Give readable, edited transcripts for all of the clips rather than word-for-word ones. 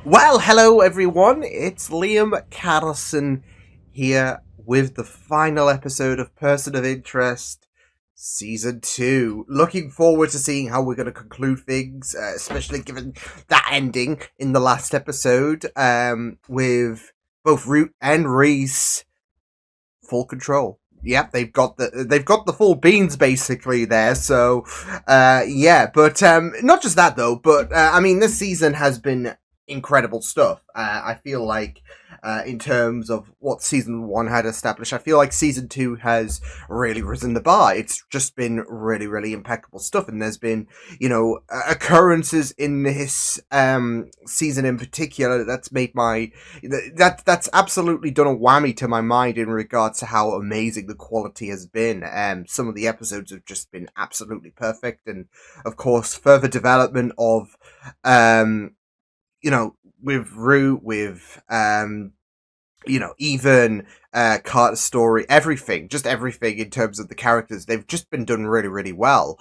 Well, hello everyone, it's Liam Catterson here with the final episode of Person of Interest Season 2. Looking forward to seeing how we're going to conclude things, especially given that ending in the last episode, with both Root and Reese full control. Yep, they've got the full beans basically there. So, but not just that though. But I mean, this season has been incredible stuff. I feel like, in terms of what season 1 had established, I feel like season 2 has really risen the bar. It's just been really, really impeccable stuff, and there's been, occurrences in this season in particular that's made that's absolutely done a whammy to my mind in regards to how amazing the quality has been. Some of the episodes have just been absolutely perfect, and of course, further development of with Root, with even Carter's story, everything in terms of the characters, they've just been done really, really well.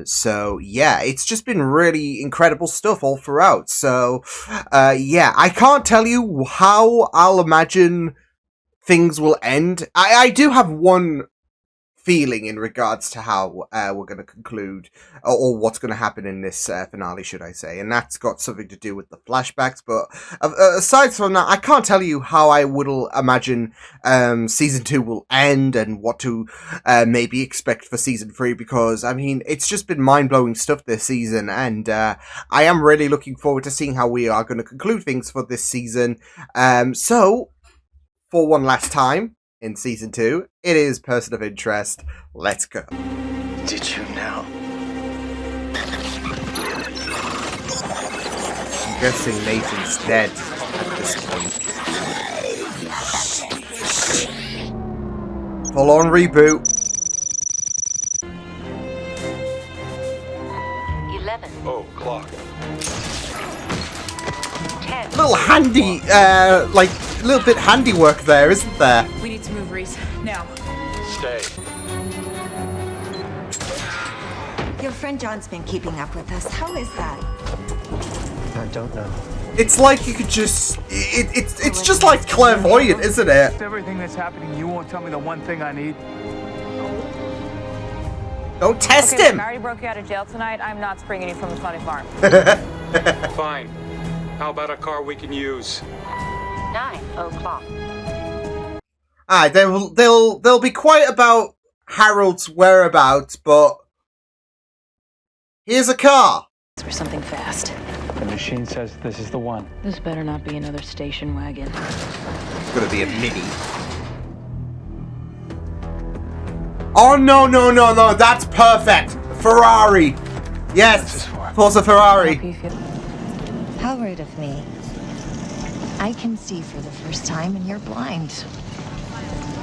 So yeah, it's just been really incredible stuff all throughout. So I can't tell you how I'll imagine things will end. I do have one feeling in regards to how we're going to conclude, or what's going to happen in this finale, should I say, and that's got something to do with the flashbacks. But aside from that, I can't tell you how I would imagine season 2 will end and what to maybe expect for season 3, because I mean, it's just been mind-blowing stuff this season, and I am really looking forward to seeing how we are going to conclude things for this season. So for one last time in season 2, it is Person of Interest. Let's go. Did you know? I'm guessing Nathan's dead at this point. Full on reboot. 11. Oh, clock. 10. Little handy, little bit handiwork there, isn't there? We need to move, Reese. Now. Stay. Your friend John's been keeping up with us. How is that? I don't know. It's like you could just... It's just like clairvoyant, isn't it? Everything that's happening, you won't tell me the one thing I need. Don't test Okay, him! I already broke you out of jail tonight. I'm not springing you from the funny farm. Fine. How about a car we can use? 9 o'clock. They'll be quiet about Harold's whereabouts, but here's a car. For something fast. The machine says this is the one. This better not be another station wagon. It's gonna be a Mini. Oh no, that's perfect. Ferrari. Yes, Forza Ferrari. How rude of me. I can see for the first time and you're blind.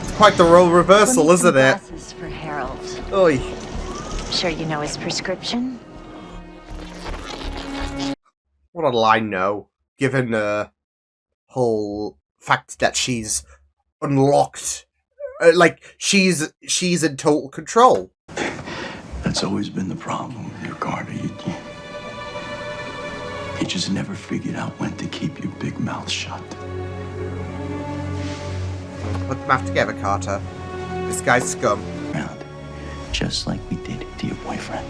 It's quite the role reversal, We'll need isn't some it? glasses for Harold. Oy. Sure you know his prescription? What a line, no. Given the whole fact that she's unlocked, she's in total control. That's always been the problem with you, Carter. You just never figured out when to keep your big mouth shut. Put them back together, Carter. This guy's scum. Around, just like we did to your boyfriend.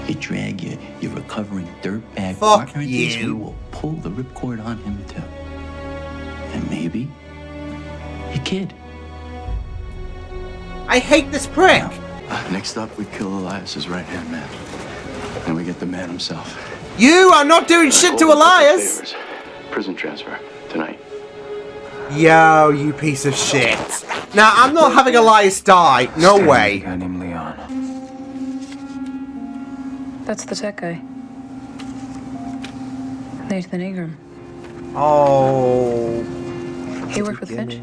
You drag your recovering dirtbag partner into this, we will pull the ripcord on him too. And maybe your kid. I hate this prick. Next up, we kill Elias's right-hand man. Then we get the man himself. You are not doing shit to Elias! Prison transfer, tonight. Yo, you piece of shit. Now, I'm not having Elias die. No way. A guy named Leon. That's the tech guy. Nathan Ingram. Oh. He worked with Finch.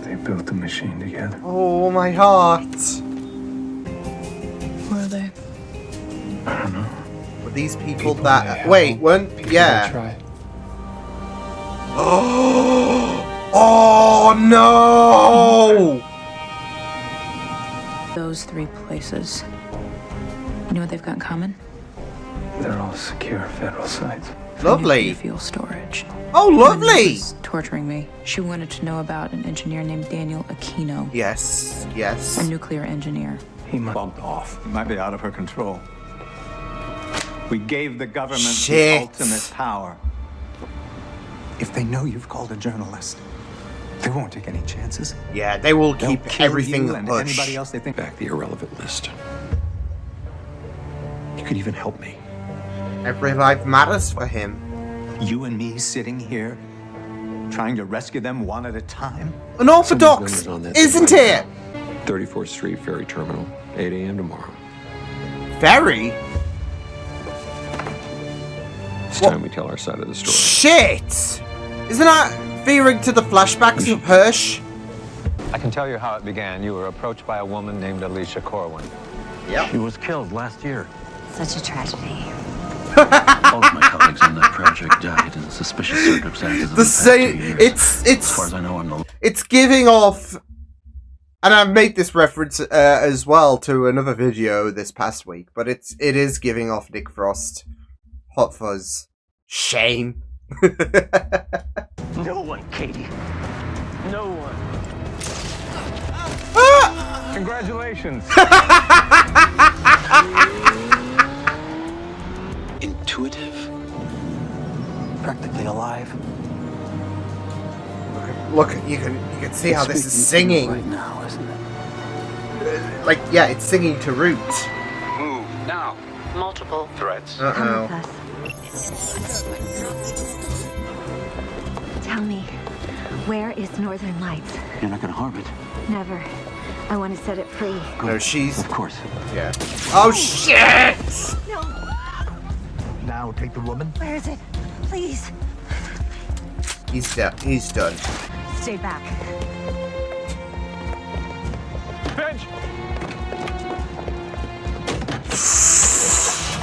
They built the machine together. Oh, my heart. Where are they? I don't know. Were these people that... Wait, weren't... Yeah. Try. Oh, no! Those 3 places. You know what they've got in common? They're all secure federal sites. Lovely. Nuclear fuel storage. Oh, My mom lovely. was torturing me. She wanted to know about an engineer named Daniel Aquino, Yes, yes. a nuclear engineer. He bumped off. It might be out of her control. We gave the government Shit. the ultimate power. If they know you've called a journalist, they won't take any chances. Yeah, they will They'll keep kill everything you and hush. anybody else they think. Back the irrelevant list. You could even help me. Every life matters for him. You and me sitting here, trying to rescue them one at a time. Unorthodox, Someone's numbers on that isn't thing it? right now. 34th Street Ferry Terminal, 8 a.m. tomorrow. Ferry? It's What? time we tell our side of the story. Shit! Isn't that veering to the flashbacks of Hirsch? I can tell you how it began. You were approached by a woman named Alicia Corwin. Yep. She was killed last year. Such a tragedy. All of my colleagues on that project died in suspicious circumstances. The same. It's As far as I know, I'm the it's giving off, and I've made this reference as well to another video this past week, but it is giving off Nick Frost, Hot Fuzz, shame. No one, Katie. No one. Ah! Congratulations. intuitive, practically alive. Look, you can see how this is singing. right now, isn't it? Like, yeah, it's singing to Root. Move now. Multiple. Threats. Come with us. Tell me, where is Northern Lights? You're not gonna harm it. Never. I want to set it free. No, she's Of course. yeah. Oh shit! No. Now take the woman. Where is it? Please. He's done. He's done. Stay back. Bench.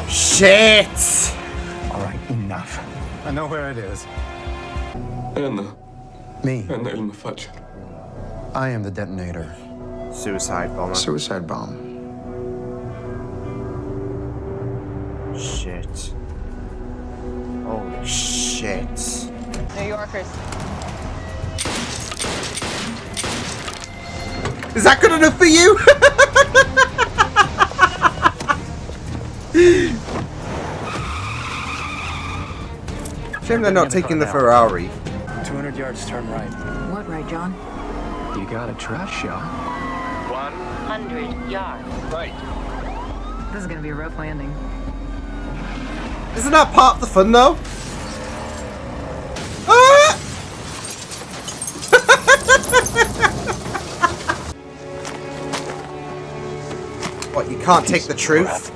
Shit! All right, enough. I know where it is. Me. I am the detonator. Suicide bomber. Suicide bomb. Shit. Holy shit. New Yorkers. Is that good enough for you? Shame they're not taking the Ferrari. 200 yards, turn right. What right, John? You got a trash shot. 100 yards. Right. This is gonna be a rough landing. Isn't that part of the fun though? Ah! What, you can't take the truth?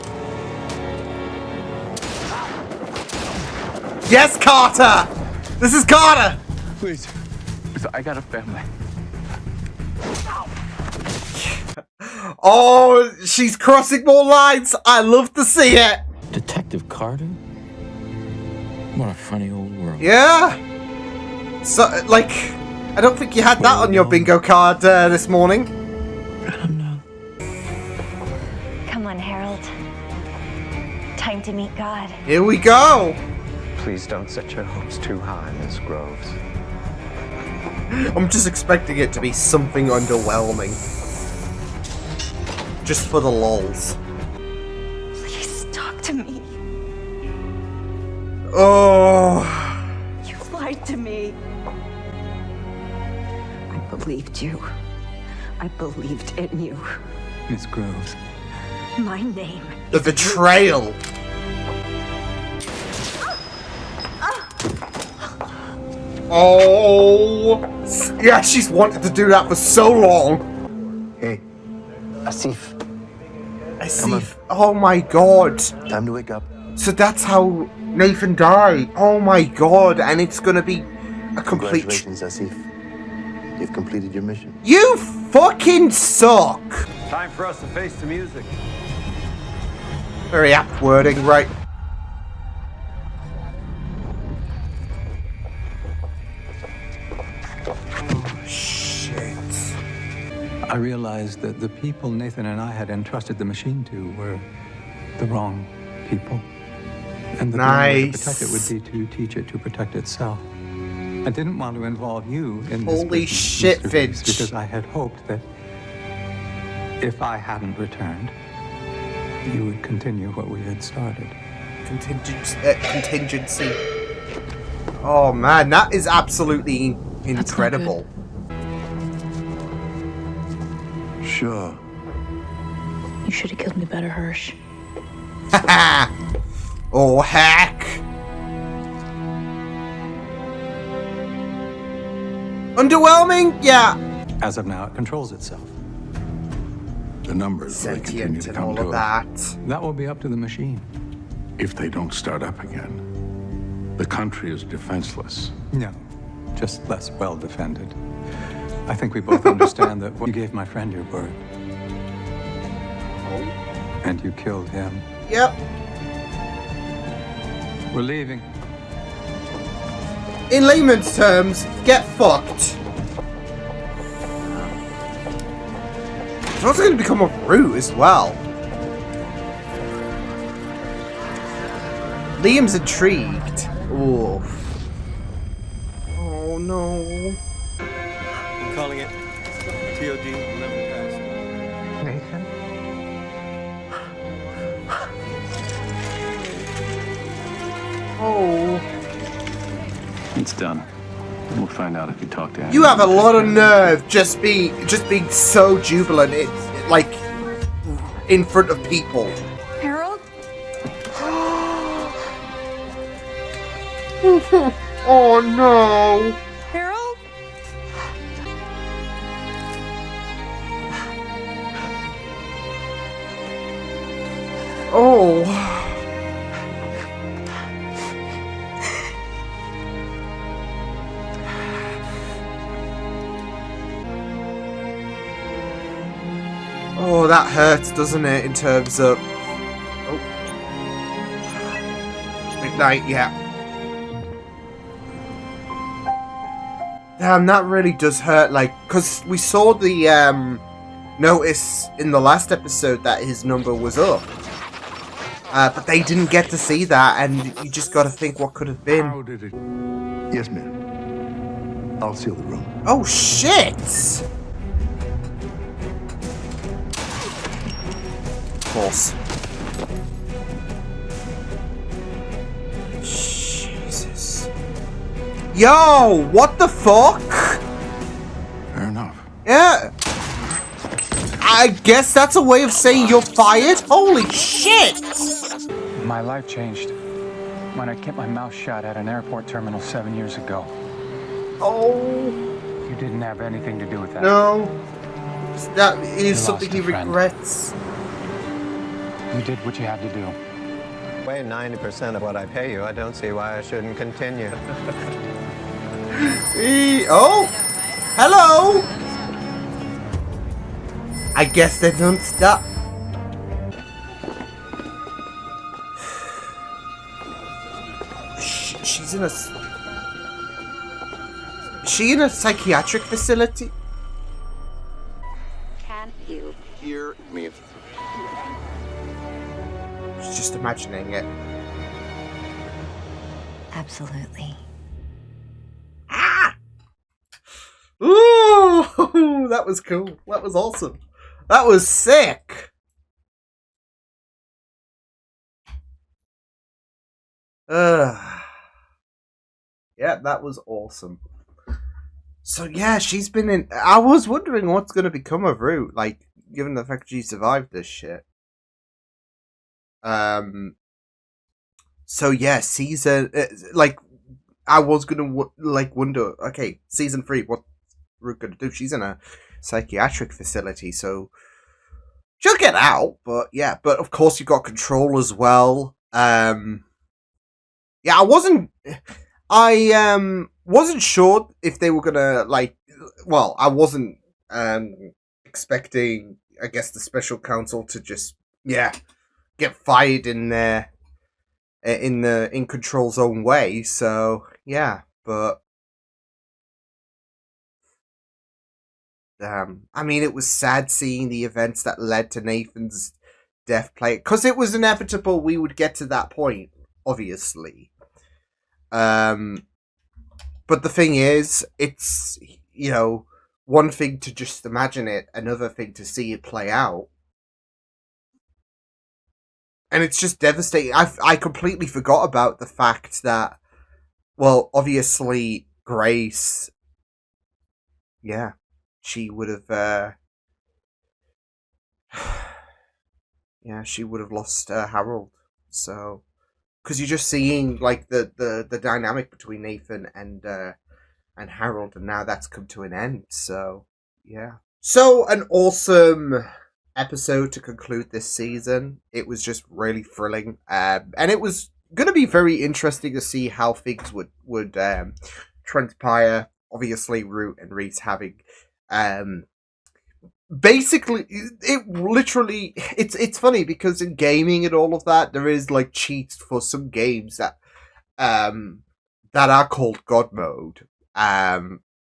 Yes, Carter! This is Carter! Please. I got a family. Oh, she's crossing more lines. I love to see it. Detective Carter? What a funny old world. Yeah. So, like, I don't think you had that on your bingo card this morning. Come on, Harold. Time to meet God. Here we go. Please don't set your hopes too high, Miss Groves. I'm just expecting it to be something underwhelming. Just for the lols. Please talk to me. Oh. You lied to me. I believed you. I believed in you. Miss Groves. My name. The betrayal. Oh. Yeah, she's wanted to do that for so long. Hey, Asif. I see. Oh my god. Time to wake up. So that's how Nathan died. Oh my god. And it's gonna be a complete. Asif. You've completed your mission. You fucking suck. Time for us to face the music. Very apt wording, right? Oh, shit. I realized that the people Nathan and I had entrusted the machine to were the wrong people. And the only way to protect it would be to teach it to protect itself. I didn't want to involve you in this Holy business, shit, Mr. Finch. Reeves, because I had hoped that if I hadn't returned, you would continue what we had started. Contingency. Oh man, that is absolutely incredible. Sure. You should have killed me better, Hirsch. Haha! Oh heck! Underwhelming? Yeah. As of now, it controls itself. The numbers will continue Sentient to and come all to of us. that. That will be up to the machine. If they don't start up again, the country is defenseless. No, just less well defended. I think we both understand that you gave my friend your word. And you killed him. Yep. We're leaving. In layman's terms, get fucked. It's also going to become a root as well. Liam's intrigued. Oof. Oh no. I'm calling it TOD 11 past. Nathan? Oh. It's done. We'll find out if you talk to him. You have a lot of nerve just being so jubilant, like in front of people. Harold? Oh no. Harold? Oh. Oh, that hurts, doesn't it, in terms of... Oh. Midnight, yeah. Damn, that really does hurt, like, because we saw the, notice in the last episode that his number was up. But they didn't get to see that, and you just gotta think what could have been. How did it... Yes, ma'am. I'll seal the room. Oh, shit! Of course. Jesus. Yo, what the fuck? Fair enough. Yeah. I guess that's a way of saying you're fired? Holy shit! My life changed when I kept my mouth shut at an airport terminal 7 years ago. Oh. You didn't have anything to do with that. No. That is You something lost he a friend. regrets. You did what you had to do. Way 90% of what I pay you, I don't see why I shouldn't continue. Oh! Hello! I guess they don't stop. She's in a... Is she in a psychiatric facility? Can you Hear me. She's just imagining it. Absolutely. Ah! Ooh! That was cool. That was awesome. That was sick! Yeah, that was awesome. So yeah, she's been in... I was wondering what's going to become of Root, like, given the fact she survived this shit. So yeah, season... like, I was going to, wonder, okay, season 3, what's Root going to do? She's in a psychiatric facility, so... she'll get out, but yeah. But of course, you got Control as well. Yeah, I wasn't sure if they were gonna well, I wasn't expecting, I guess, the special counsel to just get fired in there in Control's own way. So yeah, but I mean, it was sad seeing the events that led to Nathan's death play, because it was inevitable we would get to that point. obviously. But the thing is, it's, one thing to just imagine it, another thing to see it play out. And it's just devastating. I completely forgot about the fact that, well, obviously, Grace, yeah, she would have, she would have lost Harold. So, because you're just seeing, like, the dynamic between Nathan and Harold, and now that's come to an end. So, yeah. So, an awesome episode to conclude this season. It was just really thrilling, and it was going to be very interesting to see how things would transpire. Obviously, Root and Reese having basically, it's funny because in gaming and all of that, there is like cheats for some games that are called God mode,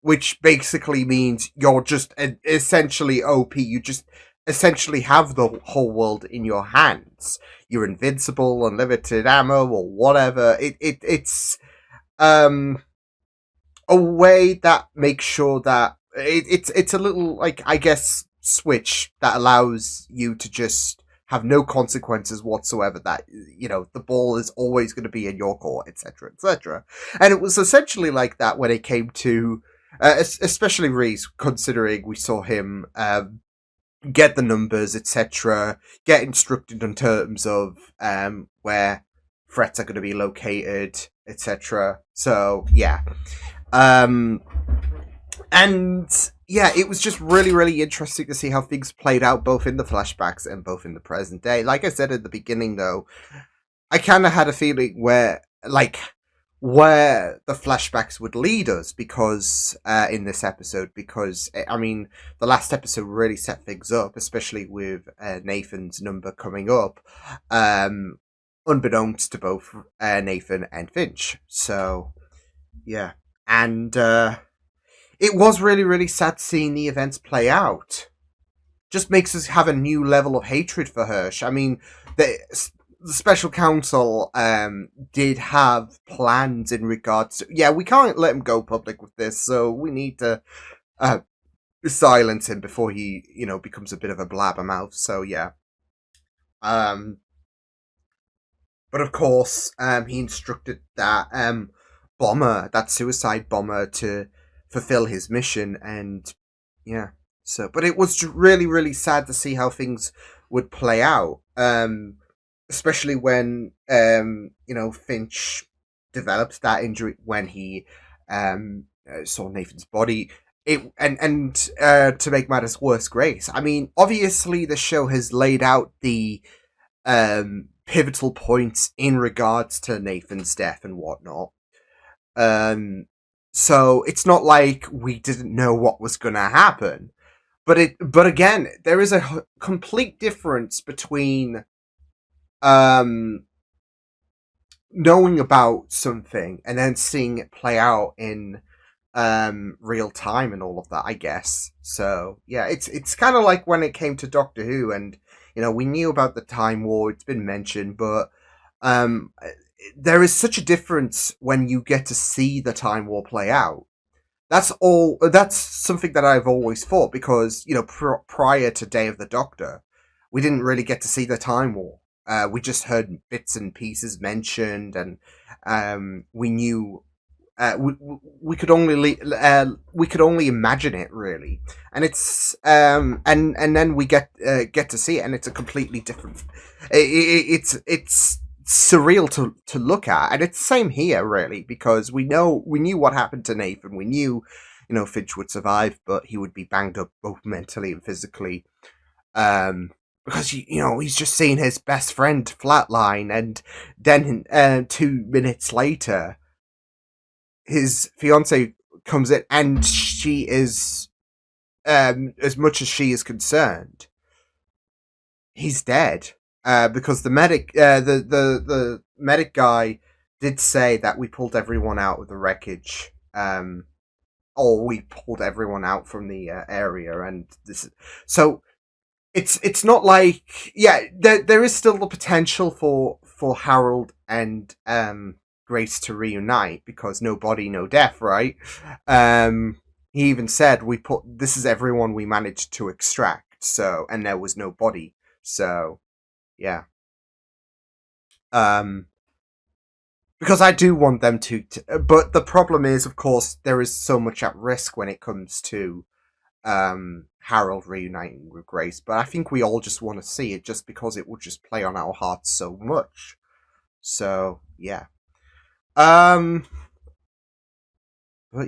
which basically means you're just essentially OP. You just essentially have the whole world in your hands. You're invincible, unlimited ammo, or whatever. It's a way that makes sure that it's a little, like, I guess, switch that allows you to just have no consequences whatsoever, that the ball is always going to be in your court, etc., etc. And it was essentially like that when it came to especially Reese, considering we saw him get the numbers, etc., get instructed in terms of where threats are going to be located, etc. So yeah. And yeah, it was just really, really interesting to see how things played out, both in the flashbacks and both in the present day. Like I said at the beginning, though, I kind of had a feeling where the flashbacks would lead us, because in this episode, because I mean, the last episode really set things up, especially with Nathan's number coming up, unbeknownst to both Nathan and Finch. So yeah, and it was really, really sad seeing the events play out. Just makes us have a new level of hatred for Hirsch. I mean, the special counsel did have plans in regards to... Yeah, we can't let him go public with this, so we need to silence him before he, becomes a bit of a blabbermouth. So, yeah. But, of course, he instructed that that suicide bomber, to fulfill his mission, and yeah. So, but it was really, really sad to see how things would play out, especially when Finch developed that injury when he saw Nathan's body. To make matters worse, Grace, I mean, obviously the show has laid out the pivotal points in regards to Nathan's death and whatnot. So it's not like we didn't know what was going to happen. But again, there is a complete difference between knowing about something and then seeing it play out in real time and all of that, I guess. So yeah, it's kind of like when it came to Doctor Who, and we knew about the Time War, it's been mentioned, but there is such a difference when you get to see the Time War play out. That's something that I've always thought, because, prior to Day of the Doctor, we didn't really get to see the Time War. We just heard bits and pieces mentioned, and we knew we could only imagine it, really. And it's and then we get to see it, and it's a completely different. It's surreal to look at, and it's the same here, really, because we knew what happened to Nathan. We knew Finch would survive, but he would be banged up both mentally and physically, because he's just seen his best friend flatline, and then 2 minutes later his fiance comes in, and she is, as much as she is concerned, he's dead. Because the medic, the medic guy did say that we pulled everyone out of the wreckage, or we pulled everyone out from the area, and so it's not like, yeah, there is still the potential for Harold and Grace to reunite, because no body, no death, right? He even said, this is everyone we managed to extract, so, and there was no body, so, yeah. Because I do want them to, but the problem is, of course, there is so much at risk when it comes to Harold reuniting with Grace, but I think we all just want to see it just because it will just play on our hearts so much. So, yeah. But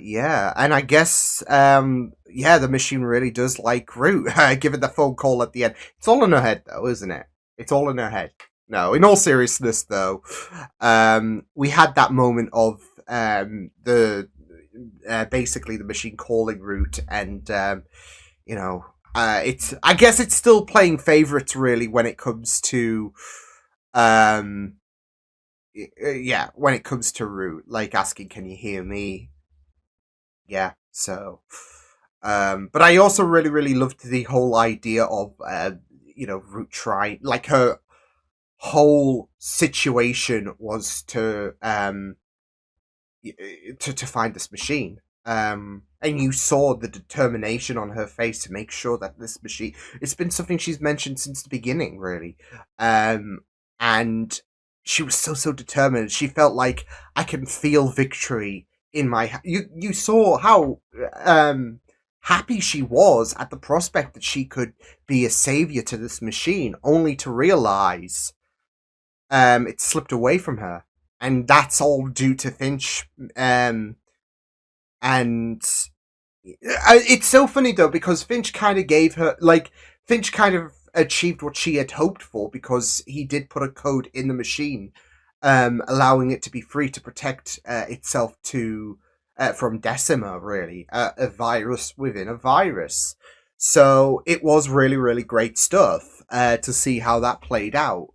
yeah, and I guess, the machine really does like Root, given the phone call at the end. It's all in her head, though, isn't it? It's all in her head. No, in all seriousness, though, we had that moment of basically the machine calling Root, and I guess it's still playing favorites really when it comes to when it comes to Root, like asking, "Can you hear me?" Yeah, so but I also really, really loved the whole idea of Root trying, like, her whole situation was to find this machine. And you saw the determination on her face to make sure that this machine, it's been something she's mentioned since the beginning, really. And she was so determined. She felt like, I can feel victory in my, you saw how happy she was at the prospect that she could be a savior to this machine, only to realize it slipped away from her, and that's all due to Finch. And it's so funny though, because Finch kind of gave her, like, Finch kind of achieved what she had hoped for, because he did put a code in the machine, allowing it to be free to protect itself from Decima, really, a virus within a virus. So it was really, really great stuff to see how that played out.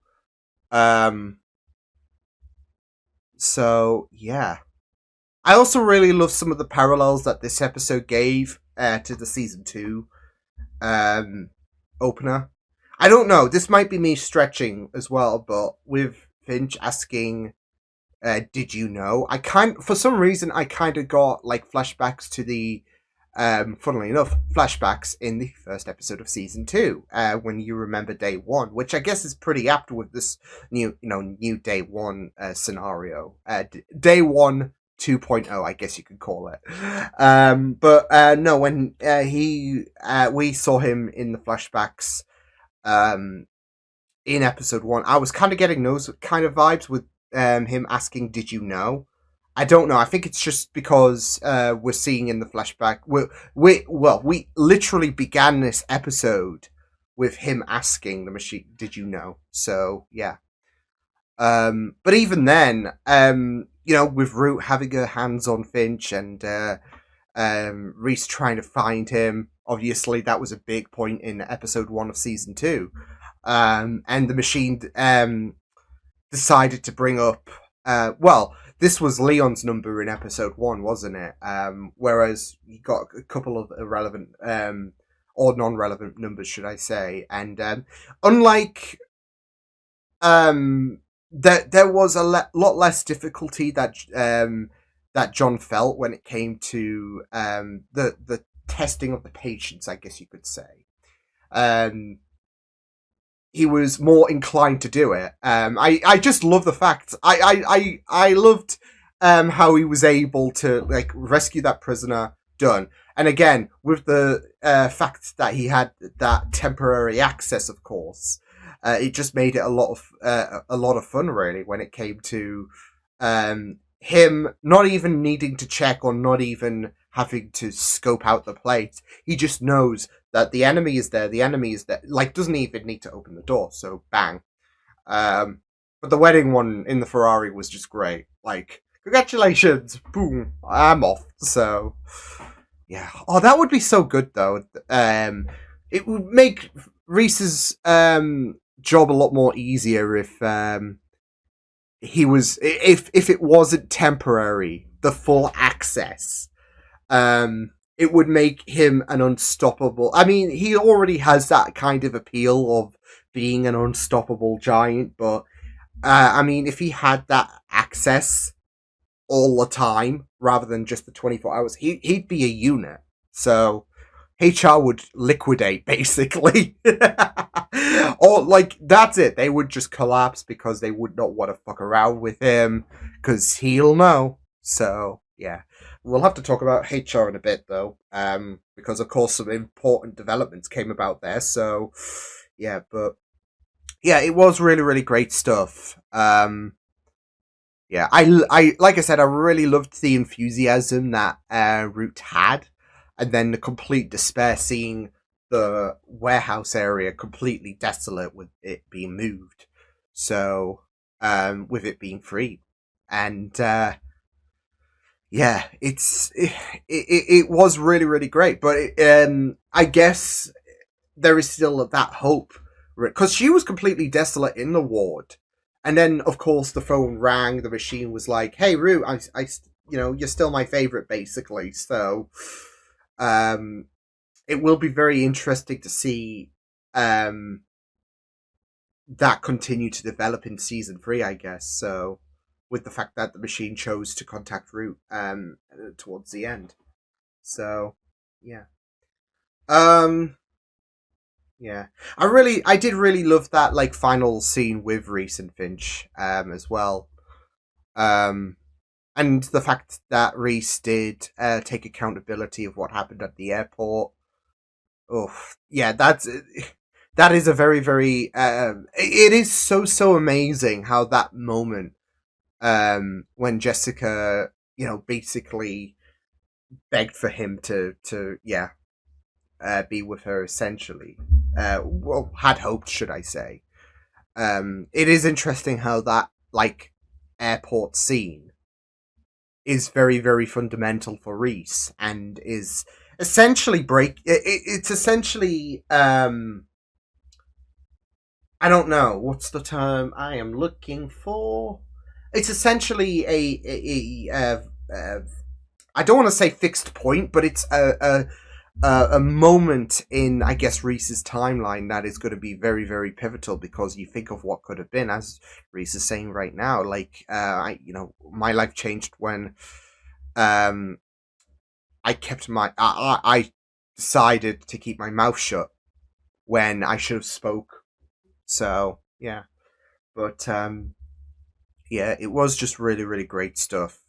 So yeah, I also really love some of the parallels that this episode gave to the season 2 opener. I don't know, this might be me stretching as well, but with Finch asking, did you know? For some reason, I kind of got like flashbacks to the, funnily enough, flashbacks in the first episode of season 2, when you remember day 1, which I guess is pretty apt with this new day 1 scenario. Day 1 2.0, I guess you could call it. But no, when we saw him in the flashbacks in episode 1, I was kind of getting those kind of vibes with him asking, did you know? I don't know. I think it's just because we're seeing in the flashback. We literally began this episode with him asking the machine, "Did you know?" So yeah. But even then, with Root having her hands on Finch and Reese trying to find him, obviously that was a big point in episode 1 of season 2. And the machine decided to bring up. This was Leon's number in episode 1, wasn't it? Whereas you got a couple of irrelevant, or non-relevant numbers, should I say. And unlike, there was a lot less difficulty that John felt when it came to the testing of the patients, I guess you could say. He was more inclined to do it. I just love the fact. I loved how he was able to like rescue that prisoner. Done. And again, with the fact that he had that temporary access, of course, it just made it a lot of fun, really, when it came to him not even needing to check or not even having to scope out the place. He just knows that the enemy is there. The enemy is there. Like, doesn't even need to open the door. So, bang. But the wedding one in the Ferrari was just great. Like, congratulations. Boom. I'm off. So, yeah. Oh, that would be so good, though. It would make Reese's job a lot more easier if if it wasn't temporary, the full access. It would make him an unstoppable. I mean, he already has that kind of appeal of being an unstoppable giant, but I mean, if he had that access all the time rather than just the 24 hours, he'd be a unit. So HR would liquidate, basically. Or, like, that's it. They would just collapse because they would not want to fuck around with him because he'll know. So, yeah. We'll have to talk about HR in a bit, though, because, of course, some important developments came about there. So, yeah, but yeah, it was really, really great stuff. Yeah, I like I said, I really loved the enthusiasm that Root had, and then the complete despair seeing the warehouse area completely desolate with it being moved. So, with it being free, and yeah, it was really, really great. But I guess there is still that hope because she was completely desolate in the ward, and then of course the phone rang. The machine was like, "Hey, Rue, you're still my favorite, basically." So, it will be very interesting to see that continue to develop in season 3, I guess. So, with the fact that the machine chose to contact Root towards the end. So, yeah. Yeah, I did really love that like final scene with Reese and Finch, as well, and the fact that Reese did take accountability of what happened at the airport. Oh, yeah, that is a very, very. It is so amazing how that moment, when Jessica, basically begged for him to be with her essentially. Well, had hoped, should I say. It is interesting how that, like, airport scene is very, very fundamental for Reese and is essentially it's essentially, I don't know, what's the term I am looking for? It's essentially I don't want to say fixed point, but it's a moment in, I guess, Reese's timeline that is going to be very, very pivotal because you think of what could have been, as Reese is saying right now. Like, my life changed when, I decided to keep my mouth shut when I should have spoke. So yeah, but yeah, it was just really, really great stuff.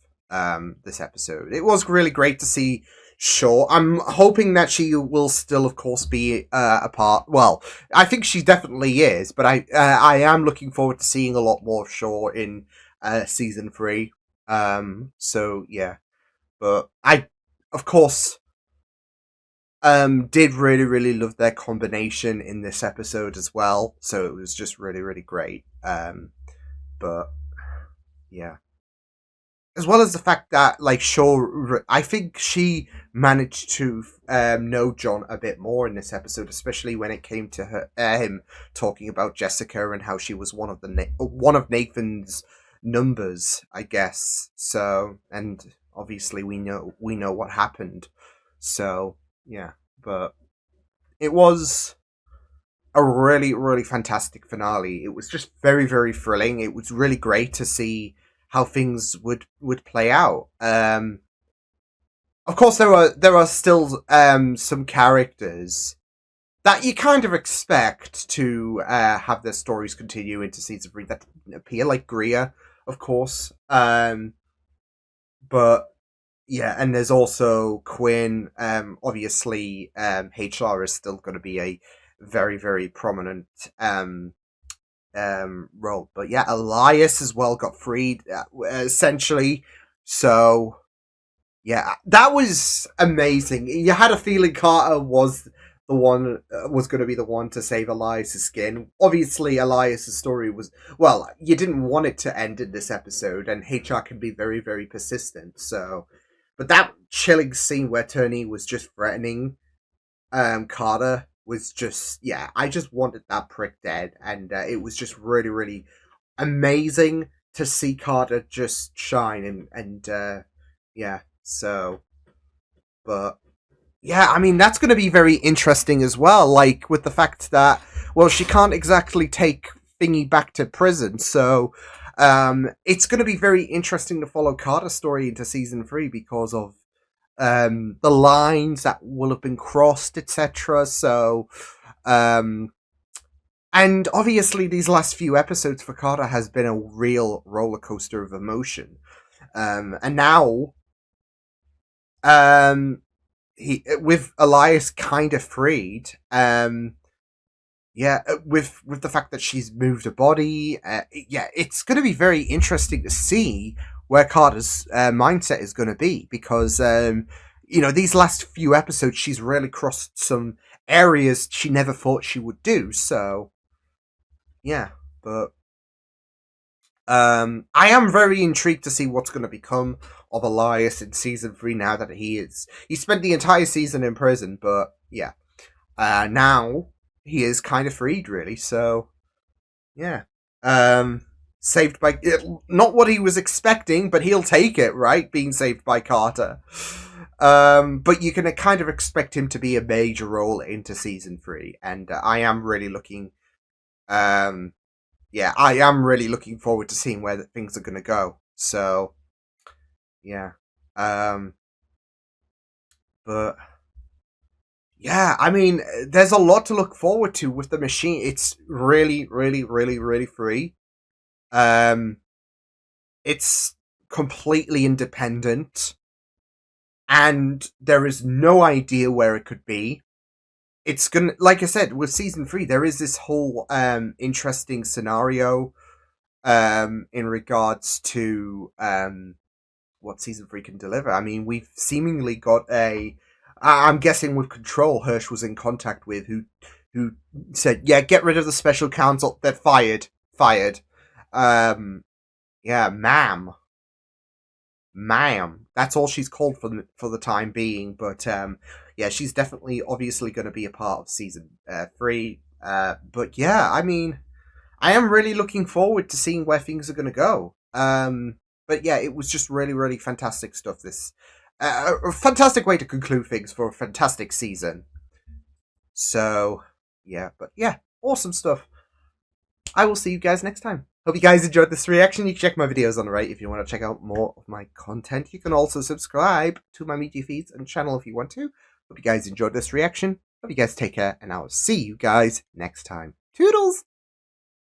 This episode, it was really great to see Shaw. I'm hoping that she will still, of course, be a part. Well, I think she definitely is, but I am looking forward to seeing a lot more of Shaw in season 3. So yeah, but I, of course, did really, really love their combination in this episode as well. So it was just really, really great. But yeah. As well as the fact that, like, Shaw, I think she managed to know John a bit more in this episode, especially when it came to him talking about Jessica and how she was one of Nathan's numbers, I guess. So, and obviously we know what happened. So yeah, but it was a really, really fantastic finale. It was just very, very thrilling. It was really great to see how things would play out. Of course, there are still some characters that you kind of expect to have their stories continue into season 3 that didn't appear, like Greer, of course. But yeah, and there's also Quinn. Obviously, HR is still going to be a very, very prominent role. But yeah, Elias as well got freed, essentially. So yeah, that was amazing. You had a feeling Carter was the one, was going to be the one to save Elias's skin. Obviously, Elias's story was, well, you didn't want it to end in this episode, and HR can be very, very persistent. So, but that chilling scene where Turney was just threatening Carter was just, yeah, I just wanted that prick dead, and it was just really, really amazing to see Carter just shine, and yeah, so, but yeah, I mean, that's going to be very interesting as well, like, with the fact that, well, she can't exactly take thingy back to prison. So it's going to be very interesting to follow Carter's story into season 3 because of the lines that will have been crossed, etc. So, and obviously these last few episodes for Carter has been a real roller coaster of emotion. And now, he with Elias kind of freed, with the fact that she's moved her body, it's going to be very interesting to see where Carter's mindset is going to be, because these last few episodes she's really crossed some areas she never thought she would do. So yeah, but I am very intrigued to see what's going to become of Elias in season 3 now that he spent the entire season in prison, but yeah, now he is kind of freed, really. So yeah, saved by, not what he was expecting, but he'll take it, right? Being saved by Carter. But you can kind of expect him to be a major role into season 3, and I am really looking I am really looking forward to seeing where things are going to go. So, yeah. But, yeah, I mean, there's a lot to look forward to with the machine. It's really, really, really, really free. It's completely independent. And there is no idea where it could be. It's gonna, like I said, with season 3, there is this whole interesting scenario in regards to what season 3 can deliver. I mean, we've seemingly got I'm guessing with Control, Hirsch was in contact with, who said, yeah, get rid of the special counsel. They're fired. Yeah, ma'am. That's all she's called for the time being. But yeah, she's definitely obviously going to be a part of season 3. But yeah, I mean, I am really looking forward to seeing where things are going to go. But yeah, it was just really, really fantastic stuff. This a fantastic way to conclude things for a fantastic season. So yeah, but yeah, awesome stuff. I will see you guys next time. Hope you guys enjoyed this reaction. You can check my videos on the right if you want to check out more of my content. You can also subscribe to my media feeds and channel if you want to. Hope you guys enjoyed this reaction. Hope you guys take care, and I will see you guys next time. Toodles!